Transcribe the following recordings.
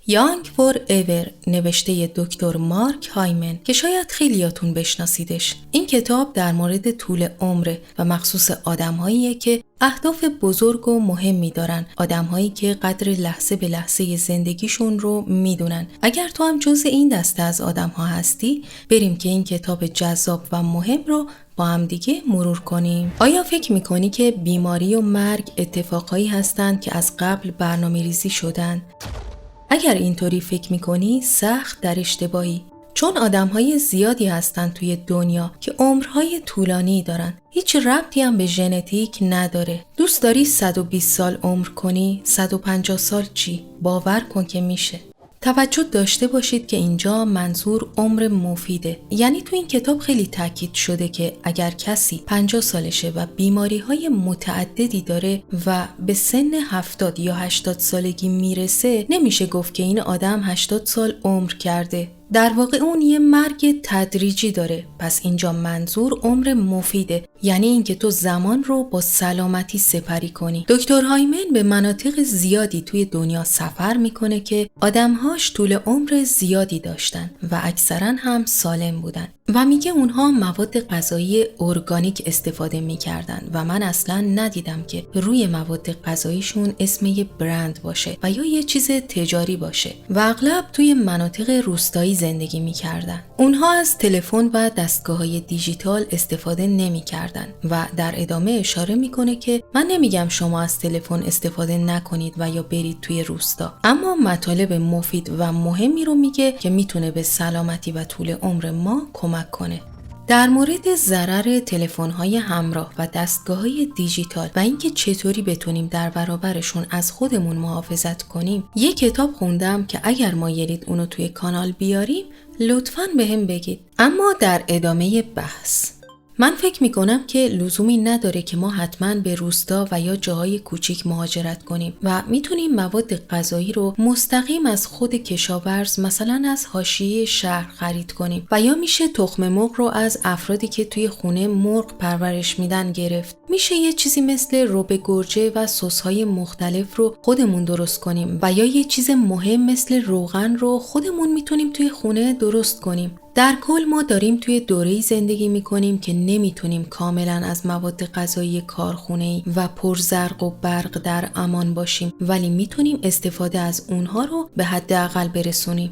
یانگ فور ایور نوشته دکتر مارک هایمن که شاید خیلیاتون بشناسیدش. این کتاب در مورد طول عمر و مخصوص آدم‌هاییه که اهداف بزرگ و مهمی دارن، آدم‌هایی که قدر لحظه به لحظه زندگیشون رو میدونن. اگر تو هم جزء این دسته از آدم‌ها هستی، بریم که این کتاب جذاب و مهم رو با هم دیگه مرور کنیم. آیا فکر میکنی که بیماری و مرگ اتفاقایی هستند که از قبل برنامه‌ریزی شدن؟ اگر اینطوری فکر میکنی سخت در اشتباهی، چون آدمهای زیادی هستن توی دنیا که عمرهای طولانی دارن. هیچ ربطی هم به ژنتیک نداره. دوست داری 120 سال عمر کنی؟ 150 سال چی؟ باور کن که میشه. توجه داشته باشید که اینجا منظور عمر مفیده. یعنی تو این کتاب خیلی تاکید شده که اگر کسی 50 سالشه و بیماری‌های متعددی داره و به سن 70 یا 80 سالگی میرسه، نمیشه گفت که این آدم 80 سال عمر کرده. در واقع اون یه مرگ تدریجی داره. پس اینجا منظور عمر مفیده، یعنی اینکه تو زمان رو با سلامتی سپری کنی. دکتر هایمن به مناطق زیادی توی دنیا سفر میکنه که آدمهاش طول عمر زیادی داشتن و اکثرا هم سالم بودن و میگه اونها مواد غذایی ارگانیک استفاده میکردن و من اصلا ندیدم که روی مواد غذاییشون اسم یه برند باشه و یا یه چیز تجاری باشه و اغلب توی مناطق روستایی زندگی میکردن. اونها از تلفن و دستگاه‌های دیجیتال استفاده نمیکردن و در ادامه اشاره میکنه که من نمیگم شما از تلفن استفاده نکنید و یا برید توی روستا، اما مطالب مفید و مهمی رو میگه که میتونه به سلامتی و طول عمر ما کمک کنه. در مورد ضرر تلفن‌های همراه و دستگاه‌های دیجیتال و اینکه چطوری بتونیم در برابرشون از خودمون محافظت کنیم، یک کتاب خوندم که اگر مایلید اونو توی کانال بیاریم لطفاً بهم بگید. اما در ادامه بحث من فکر میکنم که لزومی نداره که ما حتما به روستا و یا جاهای کوچیک مهاجرت کنیم و میتونیم مواد غذایی رو مستقیم از خود کشاورز، مثلا از حاشیه شهر خرید کنیم و یا میشه تخم مرغ رو از افرادی که توی خونه مرغ پرورش میدن گرفت. میشه یه چیزی مثل رب گرجه و سس‌های مختلف رو خودمون درست کنیم و یا یه چیز مهم مثل روغن رو خودمون میتونیم توی خونه درست کنیم. در کل ما داریم توی دوره‌ای زندگی می‌کنیم که نمی‌تونیم کاملاً از مواد غذایی کارخونه‌ای و پرزرق و برق در امان باشیم، ولی می‌تونیم استفاده از اونها رو به حداقل برسونیم.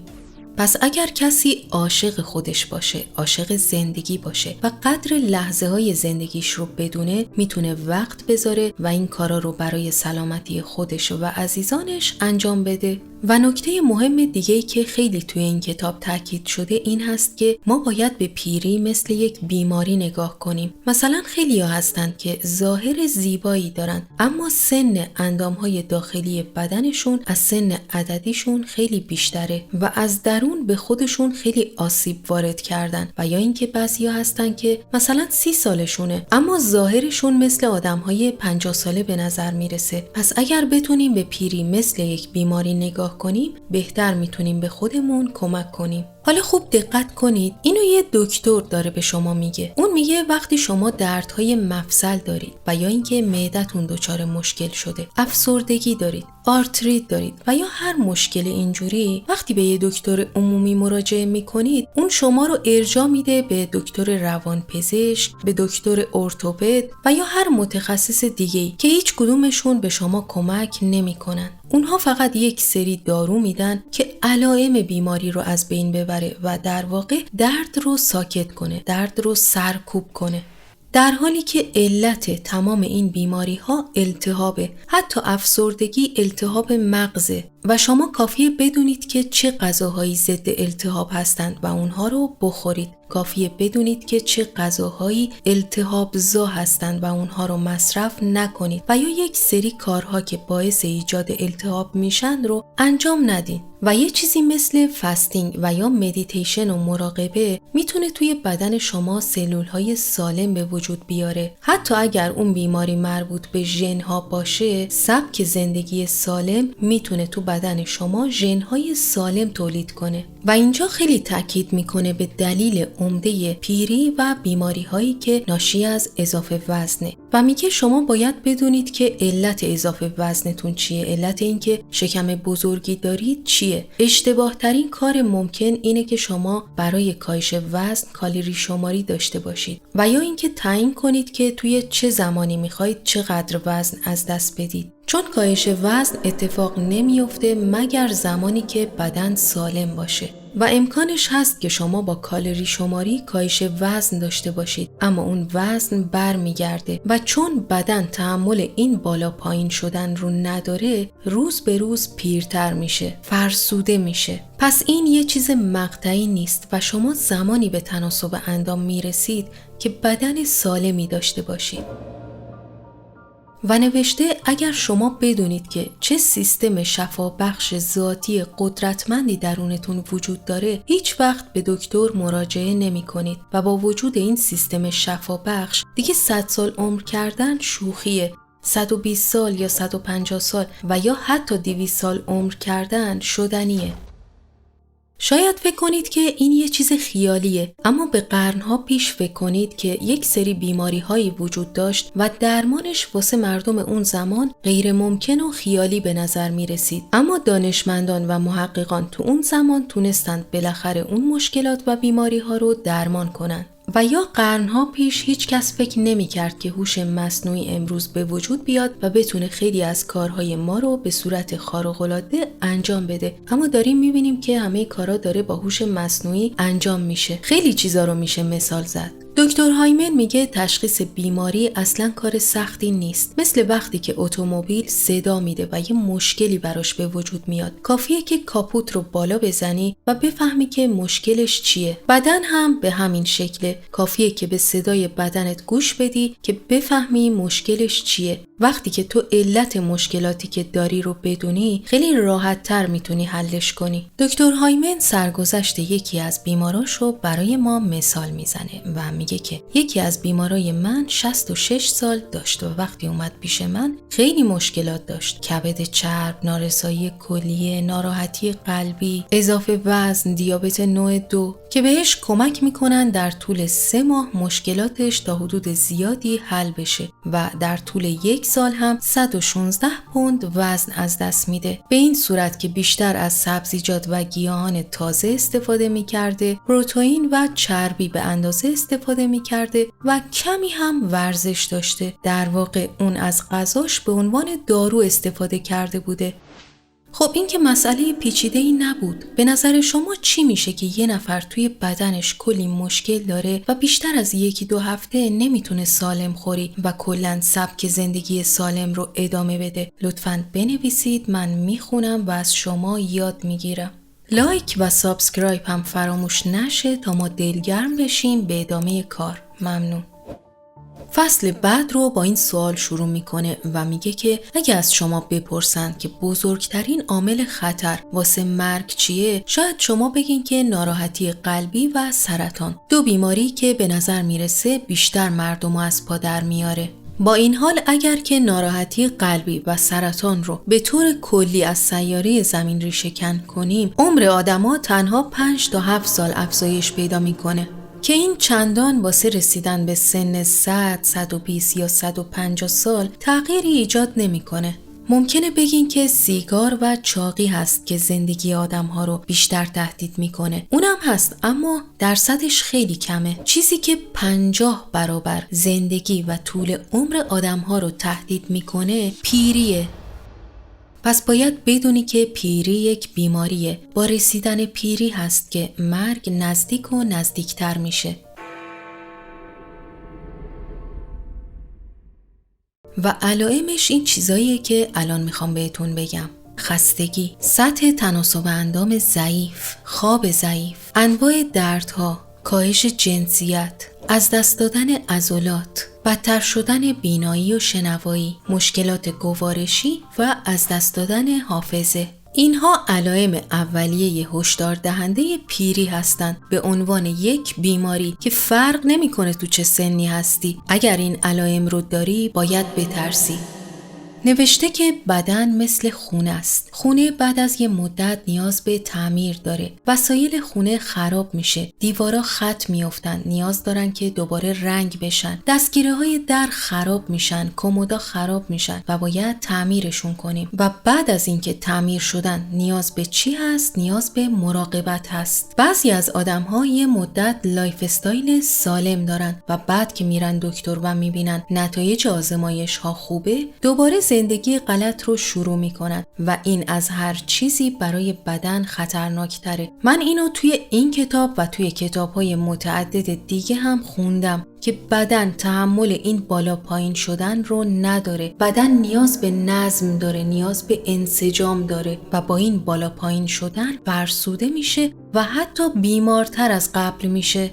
پس اگر کسی عاشق خودش باشه، عاشق زندگی باشه و قدر لحظه‌های زندگیش رو بدونه، میتونه وقت بذاره و این کارا رو برای سلامتی خودش و عزیزانش انجام بده. و نکته مهم دیگه‌ای که خیلی توی این کتاب تاکید شده این هست که ما باید به پیری مثل یک بیماری نگاه کنیم. مثلا خیلی‌ها هستن که ظاهر زیبایی دارن اما سن اندام‌های داخلی بدنشون از سن عددیشون خیلی بیشتره و از درون به خودشون خیلی آسیب وارد کردن. و یا اینکه بعضیا هستن که مثلا 30 سالشونه اما ظاهرشون مثل آدم‌های 50 ساله به نظر میرسه. پس اگر بتونیم به پیری مثل یک بیماری نگاه کنیم، بهتر میتونیم به خودمون کمک کنیم. حالا خوب دقت کنید، اینو یه دکتر داره به شما میگه. اون میگه وقتی شما دردهای مفصل دارید و یا اینکه معدتون دچار مشکل شده، افسردگی دارید، آرتریت دارید و یا هر مشکل اینجوری، وقتی به یه دکتر عمومی مراجعه میکنید، اون شما رو ارجاع میده به دکتر روانپزشک، به دکتر ارتوپد و یا هر متخصص دیگه‌ای که هیچ کدومشون به شما کمک نمیکنن. اونها فقط یک سری دارو میدن که علائم بیماری رو از بین ببره و در واقع درد رو ساکت کنه، درد رو سرکوب کنه. در حالی که علت تمام این بیماری ها التهابه. حتی افسردگی التهاب مغزه و شما کافیه بدونید که چه غذاهایی ضد التهاب هستند و اونها رو بخورید. کافیه بدونید که چه غذاهایی التهاب‌زا هستند و اونها رو مصرف نکنید و یا یک سری کارها که باعث ایجاد التهاب میشن رو انجام ندین. و یه چیزی مثل فاستینگ و یا مدیتیشن و مراقبه میتونه توی بدن شما سلول‌های سالم به وجود بیاره. حتی اگر اون بیماری مربوط به ژن‌ها باشه، سبک زندگی سالم میتونه تو بدن شما ژن‌های سالم تولید کنه. و اینجا خیلی تاکید میکنه به دلیل عمده پیری و بیماری‌هایی که ناشی از اضافه وزنه. و میگه شما باید بدونید که علت اضافه وزنتون چیه، علت اینکه شکم بزرگی دارید چیه. اشتباه ترین کار ممکن اینه که شما برای کاهش وزن کالری شماری داشته باشید و یا اینکه تعیین کنید که توی چه زمانی میخواید چقدر وزن از دست بدید. چون کاهش وزن اتفاق نمیفته مگر زمانی که بدن سالم باشه و امکانش هست که شما با کالری شماری کاهش وزن داشته باشید، اما اون وزن برمیگرده و چون بدن تحمل این بالا پایین شدن رو نداره، روز به روز پیرتر میشه، فرسوده میشه. پس این یه چیز مقطعی نیست و شما زمانی به تناسب اندام میرسید که بدن سالمی داشته باشید. و نوشته اگر شما بدونید که چه سیستم شفابخش ذاتی قدرتمندی درونتون وجود داره، هیچ وقت به دکتر مراجعه نمی کنید و با وجود این سیستم شفابخش دیگه 100 سال عمر کردن شوخیه. 120 سال یا 150 سال و یا حتی 200 سال عمر کردن شدنیه. شاید فکر کنید که این یه چیز خیالیه، اما به قرنها پیش فکر کنید که یک سری بیماری هایی وجود داشت و درمانش واسه مردم اون زمان غیر ممکن و خیالی به نظر می رسید، اما دانشمندان و محققان تو اون زمان تونستند بالاخره اون مشکلات و بیماری ها رو درمان کنن. و یا قرنها پیش هیچ کس فکر نمی کرد که هوش مصنوعی امروز به وجود بیاد و بتونه خیلی از کارهای ما رو به صورت خارق‌العاده انجام بده، اما داریم می بینیم که همه کارا داره با هوش مصنوعی انجام میشه. خیلی چیزا رو میشه مثال زد. دکتر هایمن میگه تشخیص بیماری اصلا کار سختی نیست. مثل وقتی که اتومبیل صدا میده و یه مشکلی براش به وجود میاد، کافیه که کاپوت رو بالا بزنی و بفهمی که مشکلش چیه. بدن هم به همین شکله، کافیه که به صدای بدنت گوش بدی که بفهمی مشکلش چیه. وقتی که تو علت مشکلاتی که داری رو بدونی، خیلی راحت تر میتونی حلش کنی. دکتر هایمن سرگذشت یکی از بیماراش رو برای ما مثال میزنه و میگه که یکی از بیمارای من 66 سال داشت و وقتی اومد پیش من خیلی مشکلات داشت. کبد چرب، نارسایی کلیه، ناراحتی قلبی، اضافه وزن، دیابت نوع 2 که بهش کمک میکنن در طول 3 ماه مشکلاتش تا حدود زیادی حل بشه و در طول 1 سال هم 116 پوند وزن از دست میده. به این صورت که بیشتر از سبزیجات و گیاهان تازه استفاده میکرده، پروتئین و چربی به اندازه استفاده میکرده و کمی هم ورزش داشته. در واقع اون از غذاش به عنوان دارو استفاده کرده بوده. خب این که مسئله پیچیده‌ای نبود. به نظر شما چی میشه که یه نفر توی بدنش کلی مشکل داره و بیشتر از 1-2 هفته نمیتونه سالم خوری و کلاً سبک زندگی سالم رو ادامه بده؟ لطفاً بنویسید، من میخونم و از شما یاد میگیرم. لایک و سابسکرایب هم فراموش نشه تا ما دلگرم بشیم به ادامه کار. ممنون. فصل بعد رو با این سوال شروع میکنه و میگه که اگه از شما بپرسن که بزرگترین عامل خطر واسه مرگ چیه، شاید شما بگین که ناراحتی قلبی و سرطان، 2 بیماری که به نظر میرسه بیشتر مردم از پا در میاره. با این حال اگر که ناراحتی قلبی و سرطان رو به طور کلی از سیاره زمین ریشه کن کنیم، عمر آدما تنها 5 تا 7 سال افزایش پیدا میکنه که این چندان واسه رسیدن به سن 100، 120 یا 150 سال تغییری ایجاد نمیکنه. ممکنه بگین که سیگار و چاقی هست که زندگی آدم‌ها رو بیشتر تهدید میکنه. اونم هست، اما درصدش خیلی کمه. چیزی که 50 برابر زندگی و طول عمر آدم‌ها رو تهدید میکنه پیریه. پس باید بدونی که پیری یک بیماریه. با رسیدن پیری هست که مرگ نزدیک و نزدیکتر میشه. و علائمش این چیزاییه که الان میخوام بهتون بگم. خستگی، سطح تناسب اندام ضعیف، خواب ضعیف، انواع دردها، کاهش جنسیت، از دست دادن عضلات، بدتر شدن بینایی و شنوایی، مشکلات گوارشی و از دست دادن حافظه. اینها علائم اولیه هشدار دهنده پیری هستند به عنوان یک بیماری که فرق نمیکنه تو چه سنی هستی. اگر این علائم رو داری باید بترسی. نوشته که بدن مثل خونه است. خونه بعد از یه مدت نیاز به تعمیر داره. وسایل خونه خراب میشه. دیوارا خط میافتن. نیاز دارن که دوباره رنگ بشن. دستگیره‌های در خراب میشن. کمودا خراب میشن و باید تعمیرشون کنیم. و بعد از اینکه تعمیر شدن نیاز به چی هست؟ نیاز به مراقبت هست. بعضی از آدم‌ها یه مدت لایف استایل سالم دارن و بعد که میرن دکتر و میبینن نتایج آزمایش‌ها خوبه، دوباره زندگی غلط رو شروع میکنن و این از هر چیزی برای بدن خطرناکتره. من اینو توی این کتاب و توی کتاب‌های متعدد دیگه هم خوندم که بدن تحمل این بالا پایین شدن رو نداره. بدن نیاز به نظم داره، نیاز به انسجام داره و با این بالا پایین شدن فرسوده میشه و حتی بیمارتر از قبل میشه.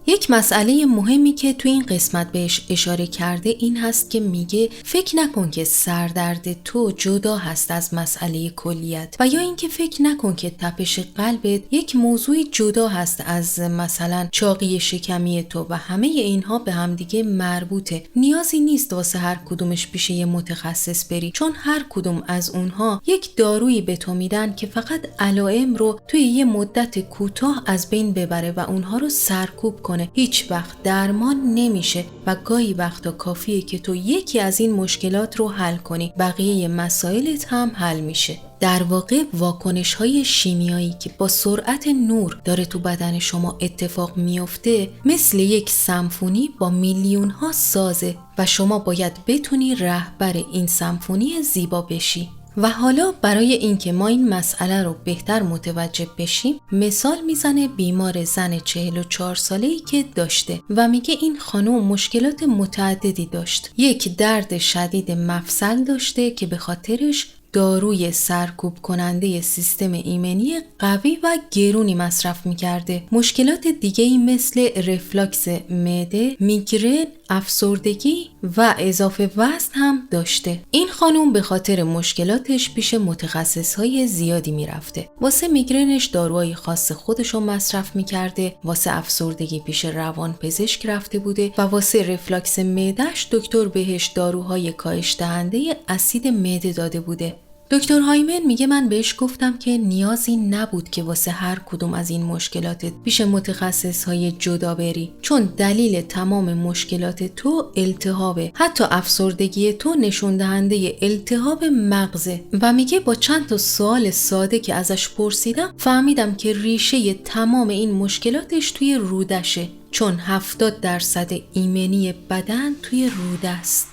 یک مسئله مهمی که تو این قسمت بهش اشاره کرده این هست که میگه فکر نکن که سردرد تو جدا هست از مسئله کلیت و یا اینکه فکر نکن که تپش قلبت یک موضوع جدا هست از مثلا چاقی شکمی تو و همه اینها به هم دیگه مربوطه. نیازی نیست واسه هر کدومش پیش یه متخصص بری، چون هر کدوم از اونها یک دارویی به تو میدن که فقط علائم رو توی یه مدت کوتاه از بین ببره و اونها رو سرکوب کنه. هیچ وقت درمان نمیشه و گاهی وقتا کافیه که تو یکی از این مشکلات رو حل کنی، بقیه مسائلت هم حل میشه. در واقع واکنش‌های شیمیایی که با سرعت نور داره تو بدن شما اتفاق میفته مثل یک سمفونی با میلیون‌ها سازه و شما باید بتونی رهبر این سمفونی زیبا بشی. و حالا برای اینکه ما این مسئله رو بهتر متوجه بشیم مثال میزنه بیمار زن 44 ساله‌ای که داشته و میگه این خانم مشکلات متعددی داشت. یک درد شدید مفصل داشته که به خاطرش داروی سرکوب کننده سیستم ایمنی قوی و گرونی مصرف میکرده. مشکلات دیگه‌ای مثل رفلاکس معده، میگرن، افسردگی و اضافه وزن هم داشته. این خانم به خاطر مشکلاتش پیش متخصصهای زیادی میرفته. واسه میگرنش داروهای خاص خودشو مصرف میکرده، واسه افسردگی پیش روانپزشک رفته بوده و واسه رفلاکس معده‌اش دکتر بهش داروهای کاهش دهنده اسید معده داده بوده. دکتر هایمن میگه من بهش گفتم که نیازی نبود که واسه هر کدوم از این مشکلاتت پیش متخصصهای جدا بری، چون دلیل تمام مشکلات تو التهابه. حتی افسردگی تو نشون دهنده التهاب مغزه. و میگه با چند تا سوال ساده که ازش پرسیدم فهمیدم که ریشه تمام این مشکلاتش توی رودشه، چون 70% ایمنی بدن توی روده است.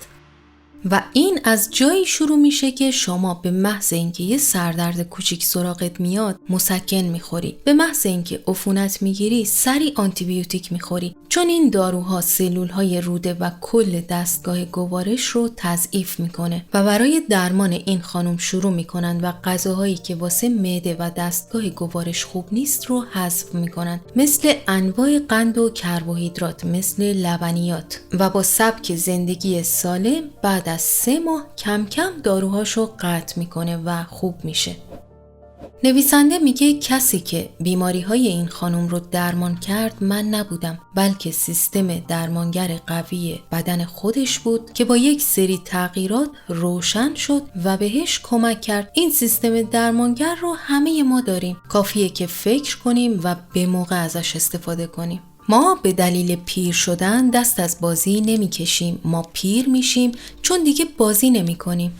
و این از جایی شروع میشه که شما به محض اینکه یه سردرد کوچیک سراغت میاد مسکن میخوری، به محض اینکه عفونت میگیری سری آنتی بیوتیک میخوری، چون این داروها سلولهای روده و کل دستگاه گوارش رو تضعیف میکنه و برای درمان این خانم شروع میکنن و غذاهایی که واسه معده و دستگاه گوارش خوب نیست رو حذف میکنن، مثل انواع قند و کربوهیدرات، مثل لبنیات. و با سبک زندگی سالم بعد از 3 ماه کم کم داروهاشو قطع میکنه و خوب میشه. نویسنده میگه کسی که بیماری‌های این خانم رو درمان کرد من نبودم، بلکه سیستم درمانگر قوی بدن خودش بود که با یک سری تغییرات روشن شد و بهش کمک کرد. این سیستم درمانگر رو همه ما داریم، کافیه که فکر کنیم و به موقع ازش استفاده کنیم. ما به دلیل پیر شدن دست از بازی نمی کشیم، ما پیر میشیم چون دیگه بازی نمی کنیم.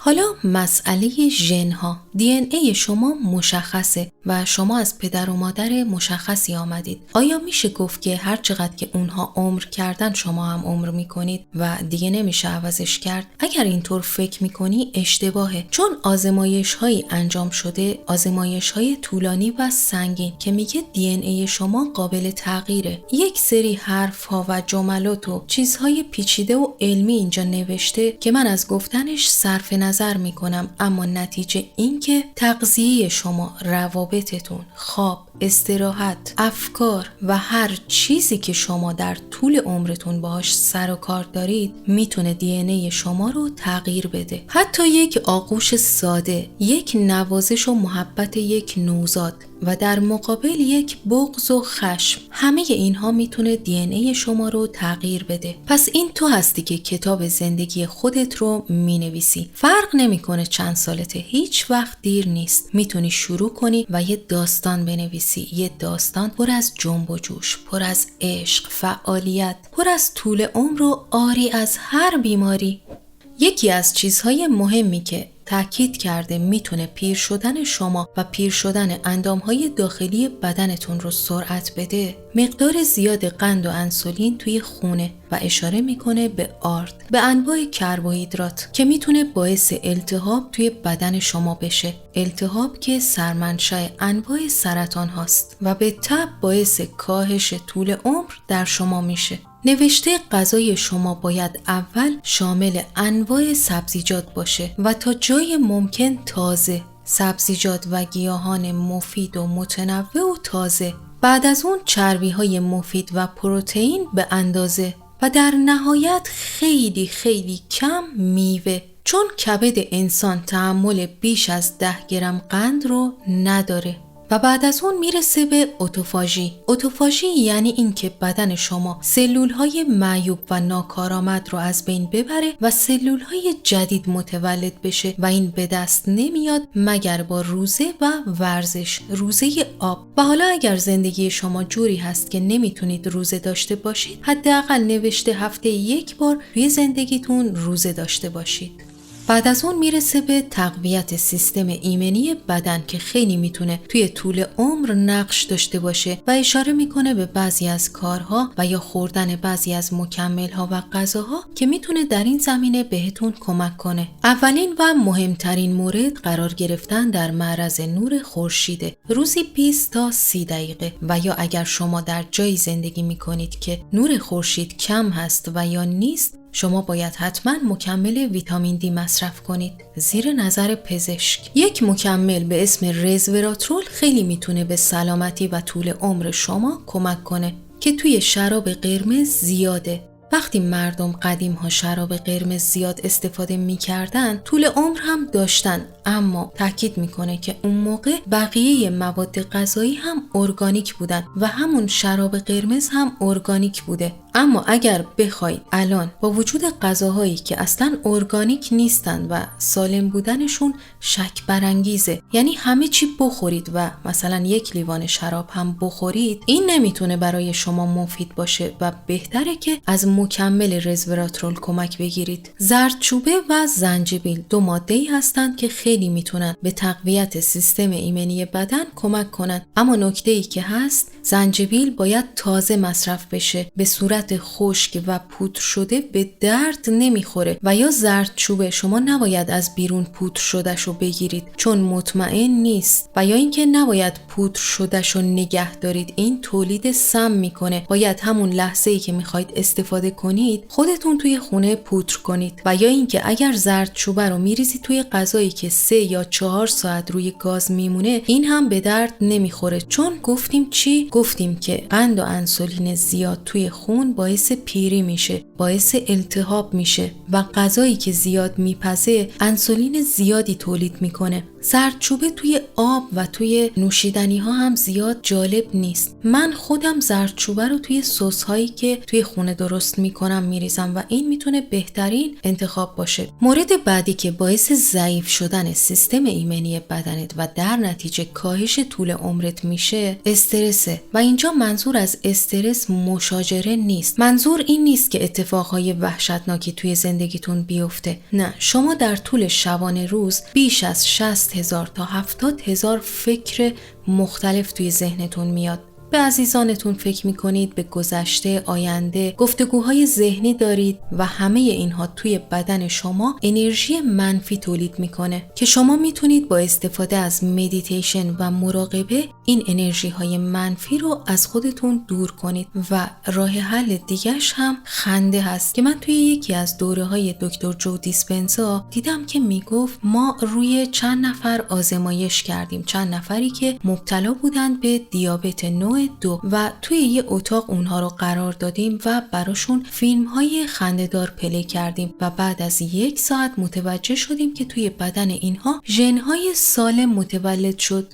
حالا مسئله ژن‌ها. دی ان ای شما مشخصه و شما از پدر و مادر مشخصی آمدید. آیا میشه گفت که هر چقدر که اونها عمر کردن شما هم عمر میکنید و دیگه نمیشه عوضش کرد؟ اگر اینطور فکر میکنی اشتباهه، چون آزمایش‌هایی انجام شده، آزمایش‌های طولانی و سنگین که میگه دی ان ای شما قابل تغییره. یک سری حرف‌ها و جملات و چیزهای پیچیده و علمی اینجا نوشته که من از گفتنش صرف نظر میکنم، اما نتیجه این که تغذیه شما، روابطتون، خواب، استراحت، افکار و هر چیزی که شما در طول عمرتون باهاش سر و کار دارید میتونه دی ان ای شما رو تغییر بده. حتی یک آغوش ساده، یک نوازش و محبت یک نوزاد، و در مقابل یک بغض و خشم. همه اینها میتونه دی ان ای شما رو تغییر بده. پس این تو هستی که کتاب زندگی خودت رو مینویسی. فرق نمیکنه چند سالته، هیچ وقت دیر نیست. میتونی شروع کنی و یه داستان بنویسی، یه داستان پر از جنب و جوش، پر از عشق، فعالیت، پر از طول عمر و آری از هر بیماری. یکی از چیزهای مهمی که تأکید کرده میتونه پیر شدن شما و پیر شدن اندامهای داخلی بدنتون رو سرعت بده، مقدار زیاد قند و انسولین توی خونه و اشاره میکنه به آرد، به انواع کربوهیدرات که میتونه باعث التهاب توی بدن شما بشه. التهاب که سرمنشأ انواع سرطان هاست و به تبع باعث کاهش طول عمر در شما میشه. نوشته غذای شما باید اول شامل انواع سبزیجات باشه و تا جای ممکن تازه، سبزیجات و گیاهان مفید و متنوع و تازه. بعد از اون چربی‌های مفید و پروتئین به اندازه و در نهایت خیلی خیلی کم میوه، چون کبد انسان تحمل بیش از 10 گرم قند رو نداره. و بعد از اون میرسه به اتوفاژی. اتوفاژی یعنی این که بدن شما سلولهای معیوب و ناکارآمد رو از بین ببره و سلولهای جدید متولد بشه و این به دست نمیاد مگر با روزه و ورزش، روزه آب. و حالا اگر زندگی شما جوری هست که نمیتونید روزه داشته باشید، حداقل نوشته هفته یک بار توی زندگیتون روزه داشته باشید. بعد از اون میرسه به تقویت سیستم ایمنی بدن که خیلی میتونه توی طول عمر نقش داشته باشه و اشاره میکنه به بعضی از کارها و یا خوردن بعضی از مکمل‌ها و غذاها که میتونه در این زمینه بهتون کمک کنه. اولین و مهمترین مورد قرار گرفتن در معرض نور خورشیده، روزی 20 تا 30 دقیقه. و یا اگر شما در جایی زندگی میکنید که نور خورشید کم هست و یا نیست، شما باید حتما مکمل ویتامین دی مصرف کنید زیر نظر پزشک. یک مکمل به اسم رزوراترول خیلی میتونه به سلامتی و طول عمر شما کمک کنه که توی شراب قرمز زیاده. وقتی مردم قدیم ها شراب قرمز زیاد استفاده میکردن، طول عمر هم داشتن، اما تاکید میکنه که اون موقع بقیه مواد غذایی هم ارگانیک بودن و همون شراب قرمز هم ارگانیک بوده. اما اگر بخواید الان با وجود غذاهایی که اصلا ارگانیک نیستن و سالم بودنشون شک برانگیزه، یعنی همه چی بخورید و مثلا یک لیوان شراب هم بخورید، این نمیتونه برای شما مفید باشه و بهتره که از مکمل رزوراترول کمک بگیرید. زردچوبه و زنجبیل دو ماده‌ای هستند که خیلی میتونن به تقویت سیستم ایمنی بدن کمک کنن، اما نکته‌ای که هست، زنجبیل باید تازه مصرف بشه، به صورت خشک و پودر شده به درد نمیخوره. و یا زردچوبه شما نباید از بیرون پودر شدهشو بگیرید چون مطمئن نیست، و یا اینکه نباید پودر شدهشو نگه دارید، این تولید سم میکنه. باید همون لحظه‌ای که میخواید استفاده کنید خودتون توی خونه پودر کنید. و یا اینکه اگر زردچوبه رو میریزید توی غذایی که 3 یا 4 ساعت روی گاز میمونه، این هم به درد نمیخوره، چون گفتیم چی؟ گفتیم که قند و انسولین زیاد توی خون باعث پیری میشه، باعث التهاب میشه و غذایی که زیاد میپزه انسولین زیادی تولید میکنه. زردچوبه توی آب و توی نوشیدنی ها هم زیاد جالب نیست. من خودم زردچوبه رو توی سس هایی که توی خونه درست میکنم میریزم و این میتونه بهترین انتخاب باشه. مورد بعدی که باعث ضعیف شدن سیستم ایمنی بدنت و در نتیجه کاهش طول عمرت میشه، استرسه. و اینجا منظور از استرس مشاجره نیست. منظور این نیست که اتفاقهای وحشتناکی توی زندگیتون بیفته. نه، شما در طول شبانه روز بیش از 60,000 تا 70,000 فکر مختلف توی ذهنتون میاد. به عزیزانتون فکر میکنید، به گذشته، آینده، گفتگوهای ذهنی دارید و همه اینها توی بدن شما انرژی منفی تولید میکنه که شما میتونید با استفاده از مدیتیشن و مراقبه این انرژی های منفی رو از خودتون دور کنید. و راه حل دیگه‌ش هم خنده هست که من توی یکی از دوره‌های دکتر جو دیسپنزا دیدم که میگفت ما روی چند نفر آزمایش کردیم، چند نفری که مبتلا بودن به دیابت نوع 2 و توی یه اتاق اونها رو قرار دادیم و براشون فیلم‌های خنده‌دار پلی کردیم و بعد از 1 ساعت متوجه شدیم که توی بدن اینها ژن‌های سالم متولد شد.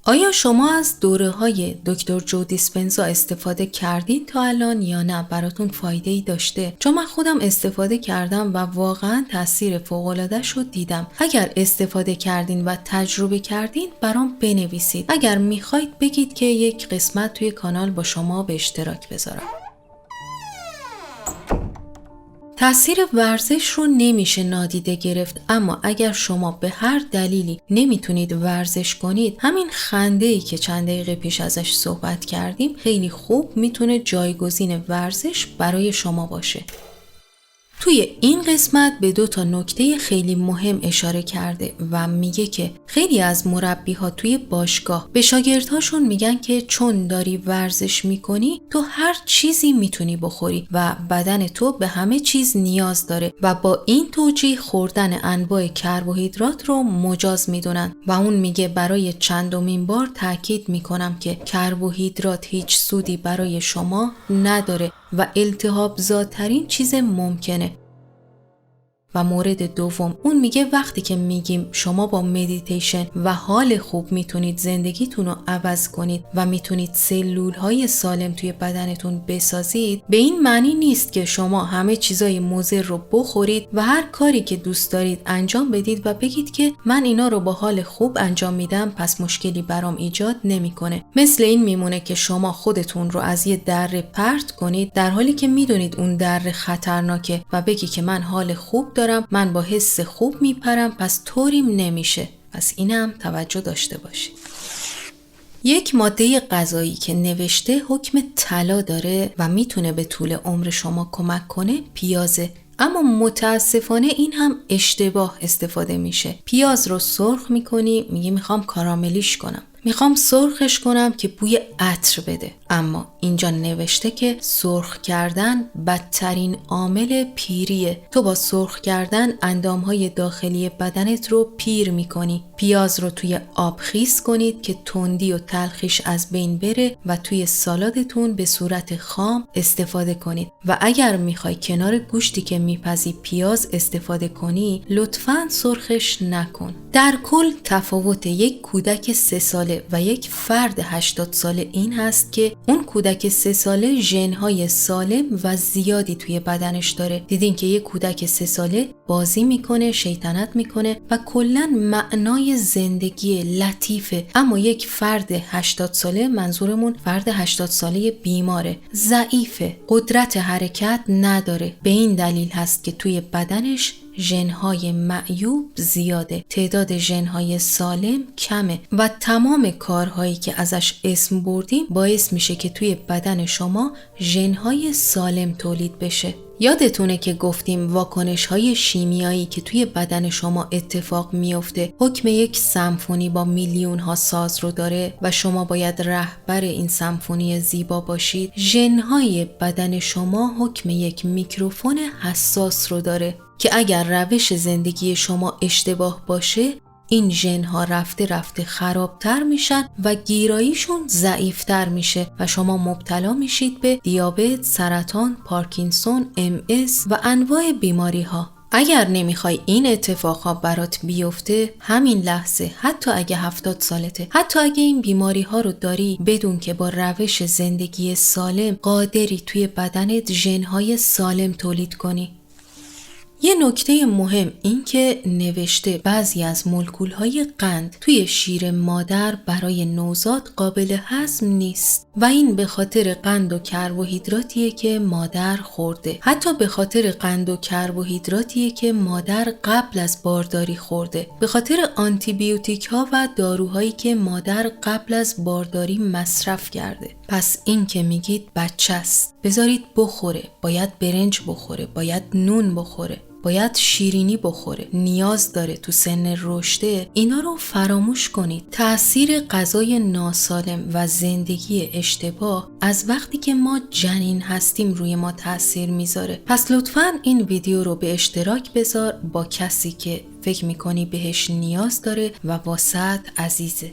آیا شما از دوره‌های دکتر جو دیسپنزا استفاده کردین تا الان یا نه؟ براتون فایده‌ای داشته؟ چون من خودم استفاده کردم و واقعا تاثیر فوق‌العاده‌اش رو دیدم. اگر استفاده کردین و تجربه کردین برام بنویسید. اگر میخواید بگید که یک قسمت توی کانال با شما به اشتراک بذارم. تأثیر ورزش رو نمیشه نادیده گرفت، اما اگر شما به هر دلیلی نمیتونید ورزش کنید، همین خنده‌ای که چند دقیقه پیش ازش صحبت کردیم خیلی خوب میتونه جایگزین ورزش برای شما باشه. توی این قسمت به 2 نکته خیلی مهم اشاره کرده و میگه که خیلی از مربی‌ها توی باشگاه به شاگردهاشون میگن که چون داری ورزش میکنی تو هر چیزی میتونی بخوری و بدن تو به همه چیز نیاز داره و با این توجیه خوردن انواع کربوهیدرات رو مجاز میدونن و اون میگه برای چندمین بار تاکید میکنم که کربوهیدرات هیچ سودی برای شما نداره و التهاب‌زاترین چیز ممکنه. و مورد دوم، اون میگه وقتی که میگیم شما با مدیتیشن و حال خوب میتونید زندگیتون رو عوض کنید و میتونید سلولهای سالم توی بدنتون بسازید، به این معنی نیست که شما همه چیزای مضر رو بخورید و هر کاری که دوست دارید انجام بدید و بگید که من اینا رو با حال خوب انجام میدم پس مشکلی برام ایجاد نمیکنه. مثل این میمونه که شما خودتون رو از یه دره پرت کنید در حالی که میدونید اون دره خطرناکه و بگی که من حال خوب دارم، من با حس خوب میپرم، پس طوریم نمیشه. پس اینم توجه داشته باشید. یک ماده غذایی که نوشته حکم طلا داره و میتونه به طول عمر شما کمک کنه پیازه، اما متاسفانه این هم اشتباه استفاده میشه. پیاز رو سرخ میکنی، میگی میخوام کاراملیش کنم، میخوام سرخش کنم که بوی عطر بده، اما اینجا نوشته که سرخ کردن بدترین عامل پیریه. تو با سرخ کردن اندامهای داخلی بدنت رو پیر میکنی. پیاز رو توی آب خیس کنید که تندی و تلخیش از بین بره و توی سالادتون به صورت خام استفاده کنید. و اگر میخوای کنار گوشتی که میپزی پیاز استفاده کنی، لطفاً سرخش نکن. در کل تفاوت یک کودک 3 ساله و یک فرد 80 ساله این هست که اون کودک 3 ساله ژن‌های سالم و زیادی توی بدنش داره. دیدین که یک کودک 3 ساله بازی میکنه، شیطنت میکنه و کلاً معنای زندگی لطیفه، اما یک فرد 80 ساله، منظورمون فرد 80 ساله بیماره، ضعیفه، قدرت حرکت نداره. به این دلیل هست که توی بدنش ژن‌های معیوب زیاده، تعداد ژن‌های سالم کمه و تمام کارهایی که ازش اسم بردیم باعث میشه که توی بدن شما ژن‌های سالم تولید بشه. یادتونه که گفتیم واکنش‌های شیمیایی که توی بدن شما اتفاق میفته حکم یک سمفونی با میلیون‌ها ساز رو داره و شما باید رهبر این سمفونی زیبا باشید. ژن‌های بدن شما حکم یک میکروفون حساس رو داره که اگر روش زندگی شما اشتباه باشه این ژن‌ها رفته رفته خرابتر میشن و گیراییشون ضعیفتر میشه و شما مبتلا میشید به دیابت، سرطان، پارکینسون، MS و انواع بیماری ها. اگر نمیخوای این اتفاقها برات بیفته، همین لحظه حتی اگه 70 سالته، حتی اگه این بیماری ها رو داری، بدون که با روش زندگی سالم قادری توی بدنت ژن‌های سالم تولید کنی. یه نکته مهم این که نوشته بعضی از مولکول‌های قند توی شیر مادر برای نوزاد قابل هضم نیست و این به خاطر قند و کربوهیدراتیه که مادر خورده. حتی به خاطر قند و کربوهیدراتیه که مادر قبل از بارداری خورده. به خاطر آنتیبیوتیک‌ها و داروهایی که مادر قبل از بارداری مصرف کرده. پس این که میگید بچه است، بذارید بخوره، باید برنج بخوره، باید نون بخوره، باید شیرینی بخوره، نیاز داره، تو سن رشده، اینا رو فراموش کنید. تأثیر غذای ناسالم و زندگی اشتباه از وقتی که ما جنین هستیم روی ما تأثیر میذاره. پس لطفاً این ویدیو رو به اشتراک بذار با کسی که فکر میکنی بهش نیاز داره و واسط عزیزه.